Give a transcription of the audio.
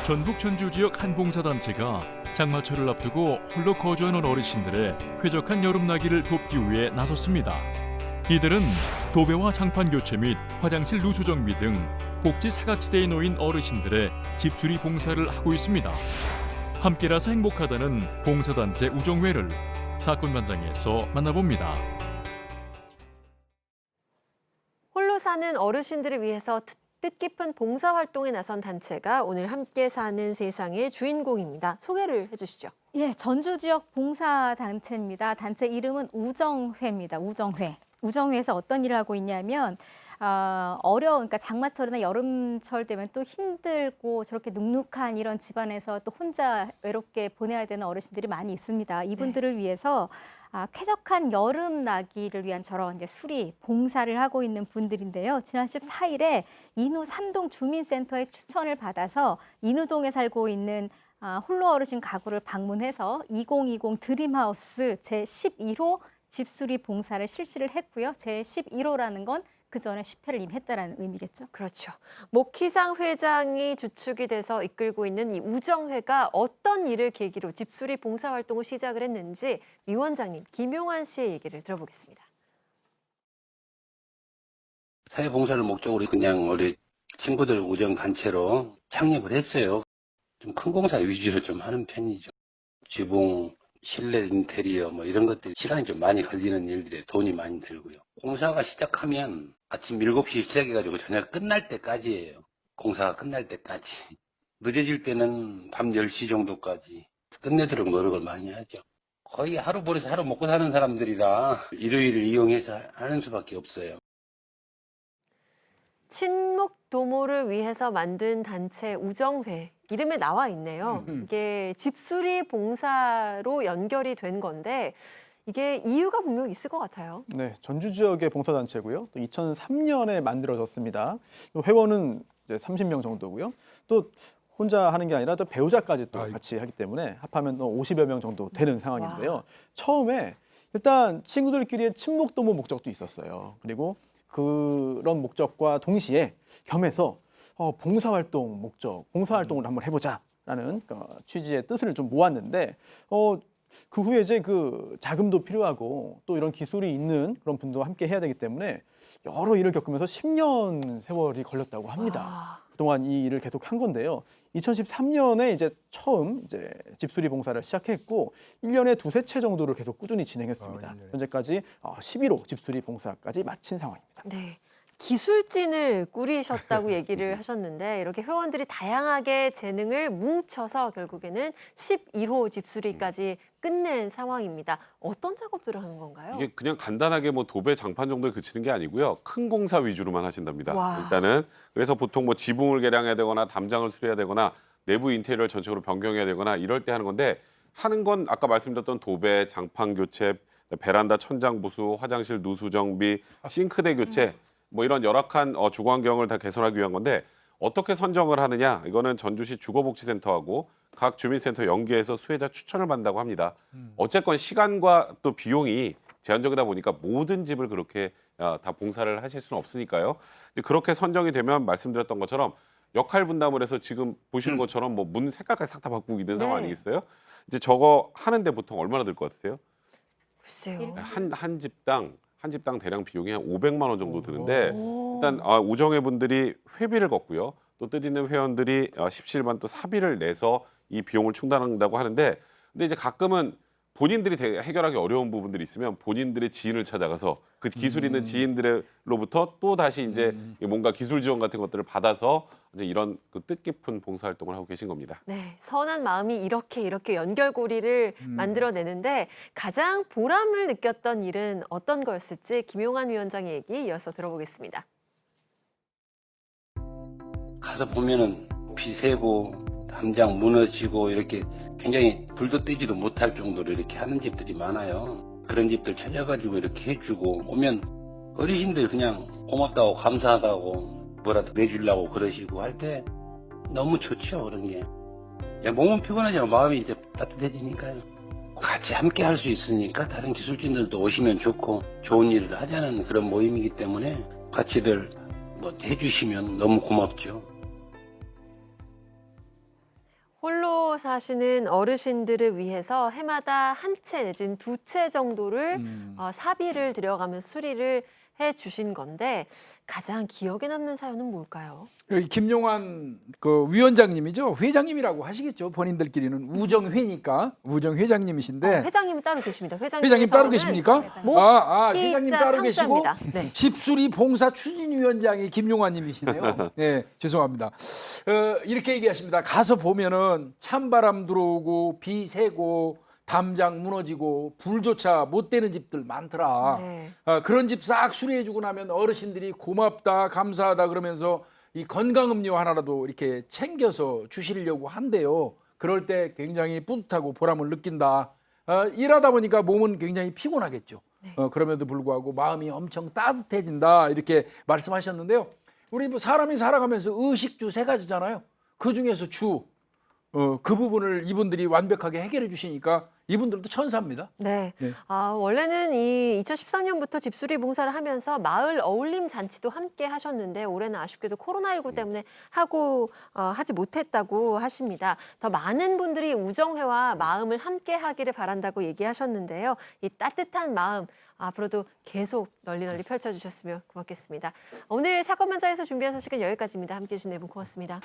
전북 전주 지역 한 봉사단체가 장마철을 앞두고 홀로 거주하는 어르신들의 쾌적한 여름나기를 돕기 위해 나섰습니다. 이들은 도배와 장판 교체 및 화장실 누수 정비 등 복지 사각지대에 놓인 어르신들의 집수리 봉사를 하고 있습니다. 함께라서 행복하다는 봉사단체 우정회를 사건 현장에서 만나봅니다. 홀로 사는 어르신들을 위해서 뜻깊은 봉사활동에 나선 단체가 오늘 함께 사는 세상의 주인공입니다. 소개를 해주시죠. 예, 전주 지역 봉사단체입니다. 단체 이름은 우정회입니다. 우정회. 우정회에서 어떤 일을 하고 있냐면 그러니까 장마철이나 여름철 되면 또 힘들고 저렇게 눅눅한 이런 집안에서 또 혼자 외롭게 보내야 되는 어르신들이 많이 있습니다. 이분들을 위해서 쾌적한 여름 나기를 위한 저런 이제 수리, 봉사를 하고 있는 분들인데요. 지난 14일에 인후 3동 주민센터의 추천을 받아서 인후동에 살고 있는 홀로 어르신 가구를 방문해서 2020 드림하우스 제11호 집수리 봉사를 실시를 했고요. 제11호라는 건 그 전에 10회를 이미 했다는 의미겠죠. 그렇죠. 목희상 회장이 주축이 돼서 이끌고 있는 이 우정회가 어떤 일을 계기로 집수리 봉사활동을 시작을 했는지 위원장님 김용환 씨의 얘기를 들어보겠습니다. 사회봉사를 목적으로 그냥 우리 친구들 우정단체로 창립을 했어요. 좀 큰 공사 위주로 좀 하는 편이죠. 지붕, 실내 인테리어 뭐 이런 것들 시간이 좀 많이 걸리는 일들에 돈이 많이 들고요. 공사가 시작하면 아침 7시 시작해가지고 저녁 끝날 때까지예요. 공사가 끝날 때까지. 늦어질 때는 밤 10시 정도까지 끝내도록 노력을 많이 하죠. 거의 하루 벌어서 하루 먹고 사는 사람들이라 일요일을 이용해서 하는 수밖에 없어요. 친목도모를 위해서 만든 단체 우정회. 이름에 나와 있네요. 이게 집수리 봉사로 연결이 된 건데 이게 이유가 분명 있을 것 같아요. 네, 전주 지역의 봉사단체고요. 또 2003년에 만들어졌습니다. 회원은 이제 30명 정도고요. 또 혼자 하는 게 아니라 또 배우자까지 또 같이 하기 때문에 합하면 50여 명 정도 되는 상황인데요. 와. 처음에 일단 친구들끼리의 친목도모 목적도 있었어요. 그리고 그런 목적과 동시에 겸해서 봉사활동 목적, 봉사활동을 한번 해보자라는 취지의 뜻을 좀 모았는데 그 후에 이제 그 자금도 필요하고 또 이런 기술이 있는 그런 분들과 함께 해야 되기 때문에 여러 일을 겪으면서 10년 세월이 걸렸다고 합니다. 와. 그동안 이 일을 계속 한 건데요. 2013년에 이제 처음 이제 집수리 봉사를 시작했고 1년에 두세 채 정도를 계속 꾸준히 진행했습니다. 현재까지 11호 집수리 봉사까지 마친 상황입니다. 네. 기술진을 꾸리셨다고 얘기를 하셨는데 이렇게 회원들이 다양하게 재능을 뭉쳐서 결국에는 11호 집수리까지 끝낸 상황입니다. 어떤 작업들을 하는 건가요? 이게 그냥 간단하게 뭐 도배 장판 정도에 그치는 게 아니고요. 큰 공사 위주로만 하신답니다. 와. 일단은 그래서 보통 뭐 지붕을 개량해야 되거나 담장을 수리해야 되거나 내부 인테리어를 전체적으로 변경해야 되거나 이럴 때 하는 건데 하는 건 아까 말씀드렸던 도배, 장판 교체, 베란다 천장 보수, 화장실 누수 정비, 싱크대 교체 뭐 이런 열악한 주거 환경을 다 개선하기 위한 건데 어떻게 선정을 하느냐 이거는 전주시 주거복지센터하고 각 주민센터 연계해서 수혜자 추천을 받는다고 합니다. 어쨌건 시간과 또 비용이 제한적이다 보니까 모든 집을 그렇게 다 봉사를 하실 수는 없으니까요. 그렇게 선정이 되면 말씀드렸던 것처럼 역할 분담을 해서 지금 보시는 것처럼 뭐 문 색깔까지 싹 다 바꾸고 있는 상황 아니겠어요? 이제 저거 하는데 보통 얼마나 들 것 같으세요? 글쎄요. 한 집당 대략 비용이 한 500만 원 정도 드는데 일단 우정회 분들이 회비를 걷고요. 또 뜻있는 회원들이 십시일반 또 사비를 내서 이 비용을 충당한다고 하는데 근데 이제 가끔은 본인들이 해결하기 어려운 부분들이 있으면 본인들의 지인을 찾아가서 그 기술 있는 지인들로부터 또 다시 이제 뭔가 기술 지원 같은 것들을 받아서 이제 이런 그 뜻깊은 봉사활동을 하고 계신 겁니다. 네, 선한 마음이 이렇게 연결고리를 만들어내는데 가장 보람을 느꼈던 일은 어떤 거였을지 김용환 위원장의 얘기 이어서 들어보겠습니다. 가서 보면은 비 새고 담장 무너지고 이렇게 굉장히 불도 떼지도 못할 정도로 이렇게 하는 집들이 많아요. 그런 집들 찾아가지고 이렇게 해주고 오면 어르신들 그냥 고맙다고 감사하다고 뭐라도 내주려고 그러시고 할 때 너무 좋죠. 그런 게. 몸은 피곤하지만 마음이 이제 따뜻해지니까요. 같이 함께 할 수 있으니까 다른 기술진들도 오시면 좋고 좋은 일을 하자는 그런 모임이기 때문에 같이들 뭐 해주시면 너무 고맙죠. 홀로 사시는 어르신들을 위해서 해마다 한 채 내지는 두 채 정도를 사비를 들여가면 수리를 해 주신 건데 가장 기억에 남는 사연은 뭘까요? 여기 김용환 그 위원장님이죠. 회장님이라고 하시겠죠. 본인들끼리는 우정회니까 우정회장님이신데 회장님은 따로 계십니다. 회장님 따로 계십니까? 목, 회장님 희자, 따로 계시고 상자입니다. 네. 집수리 봉사 추진위원장이 김용환님이시네요. 네, 죄송합니다. 이렇게 얘기하십니다. 가서 보면은 찬바람 들어오고 비 새고 담장 무너지고 불조차 못 되는 집들 많더라. 네. 그런 집 싹 수리해주고 나면 어르신들이 고맙다 감사하다 그러면서 이 건강음료 하나라도 이렇게 챙겨서 주시려고 한대요. 그럴 때 굉장히 뿌듯하고 보람을 느낀다. 일하다 보니까 몸은 굉장히 피곤하겠죠. 그럼에도 불구하고 마음이 엄청 따뜻해진다 이렇게 말씀하셨는데요. 우리 뭐 사람이 살아가면서 의식주 3가지잖아요. 그 중에서 그 부분을 이분들이 완벽하게 해결해 주시니까 이분들도 천사입니다. 네. 네. 원래는 이 2013년부터 집수리 봉사를 하면서 마을 어울림 잔치도 함께 하셨는데 올해는 아쉽게도 코로나19 때문에 하지 못했다고 하십니다. 더 많은 분들이 우정회와 마음을 함께 하기를 바란다고 얘기하셨는데요. 이 따뜻한 마음 앞으로도 계속 널리 펼쳐주셨으면 고맙겠습니다. 오늘 사건 현장에서 준비한 소식은 여기까지입니다. 함께해 주신 네 분 고맙습니다.